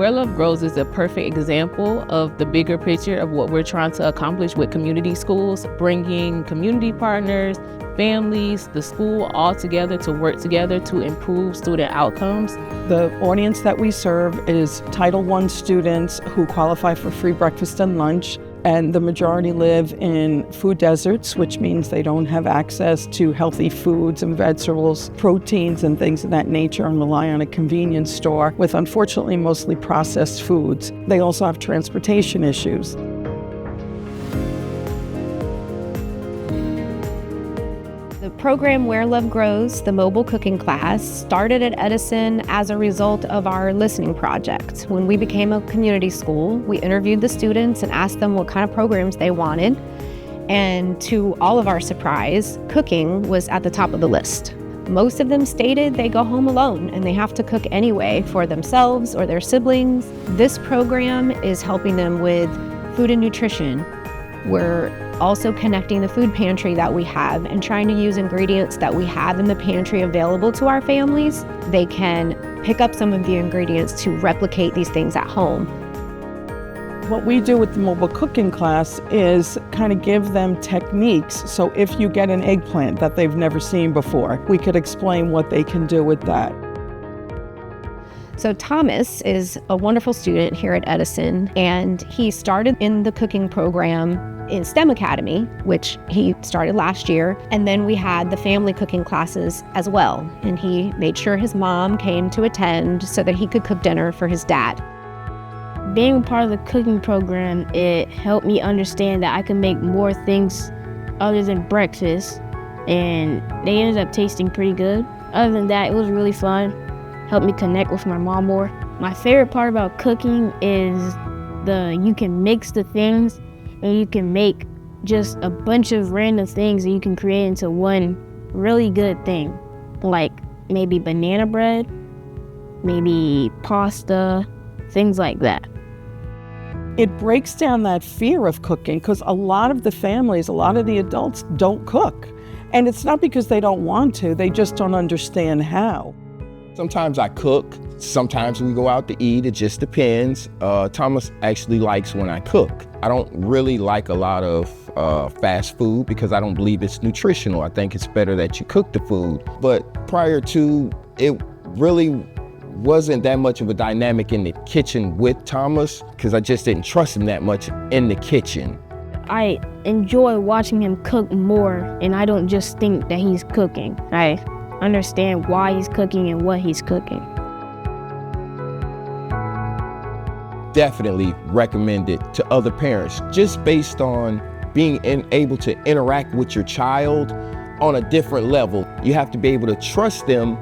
Where Love Grows is a perfect example of the bigger picture of what we're trying to accomplish with community schools, bringing community partners, families, the school all together to work together to improve student outcomes. The audience that we serve is Title I students who qualify for free breakfast and lunch, and the majority live in food deserts, which means they don't have access to healthy foods and vegetables, proteins and things of that nature, and rely on a convenience store with, unfortunately, mostly processed foods. They also have transportation issues. The program Where Love Grows, the mobile cooking class, started at Edison as a result of our listening project. When we became a community school, we interviewed the students and asked them what kind of programs they wanted. And to all of our surprise, cooking was at the top of the list. Most of them stated they go home alone and they have to cook anyway for themselves or their siblings. This program is helping them with food and nutrition. We're also connecting the food pantry that we have and trying to use ingredients that we have in the pantry available to our families. They can pick up some of the ingredients to replicate these things at home. What we do with the mobile cooking class is kind of give them techniques. So if you get an eggplant that they've never seen before, we could explain what they can do with that. So Thomas is a wonderful student here at Edison, and he started in the cooking program in STEM Academy, which he started last year. And then we had the family cooking classes as well. And he made sure his mom came to attend so that he could cook dinner for his dad. Being a part of the cooking program, it helped me understand that I could make more things other than breakfast, and they ended up tasting pretty good. Other than that, it was really fun. Helped me connect with my mom more. My favorite part about cooking is you can mix the things and you can make just a bunch of random things that you can create into one really good thing. Like maybe banana bread, maybe pasta, things like that. It breaks down that fear of cooking because a lot of the families, a lot of the adults don't cook. And it's not because they don't want to, they just don't understand how. Sometimes I cook, sometimes we go out to eat, it just depends. Thomas actually likes when I cook. I don't really like a lot of fast food because I don't believe it's nutritional. I think it's better that you cook the food. But prior to, it really wasn't that much of a dynamic in the kitchen with Thomas because I just didn't trust him that much in the kitchen. I enjoy watching him cook more, and I don't just think that he's cooking. I understand why he's cooking and what he's cooking. Definitely recommend it to other parents, just based on being able to interact with your child on a different level. You have to be able to trust them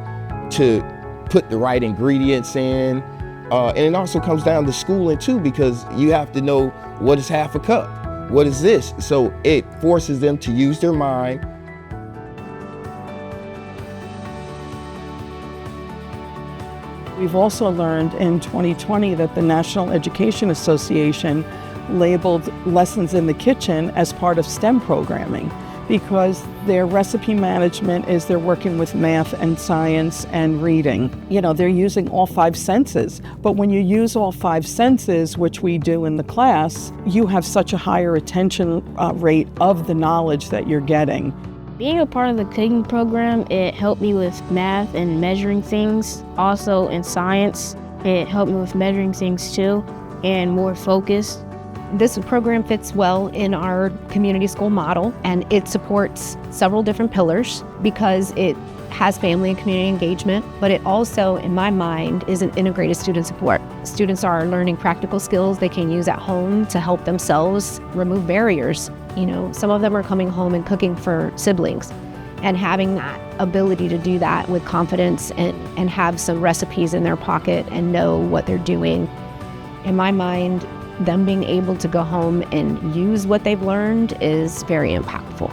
to put the right ingredients in. And it also comes down to schooling too, because you have to know what is half a cup, what is this? So it forces them to use their mind. We've also learned in 2020 that the National Education Association labeled lessons in the kitchen as part of STEM programming because their recipe management is they're working with math and science and reading. You know, they're using all five senses, but when you use all five senses, which we do in the class, you have such a higher attention rate of the knowledge that you're getting. Being a part of the cooking program, it helped me with math and measuring things. Also in science, it helped me with measuring things too, and more focus. This program fits well in our community school model, and it supports several different pillars because it has family and community engagement, but it also, in my mind, is an integrated student support. Students are learning practical skills they can use at home to help themselves remove barriers. You know, some of them are coming home and cooking for siblings, and having that ability to do that with confidence and have some recipes in their pocket and know what they're doing. In my mind, them being able to go home and use what they've learned is very impactful.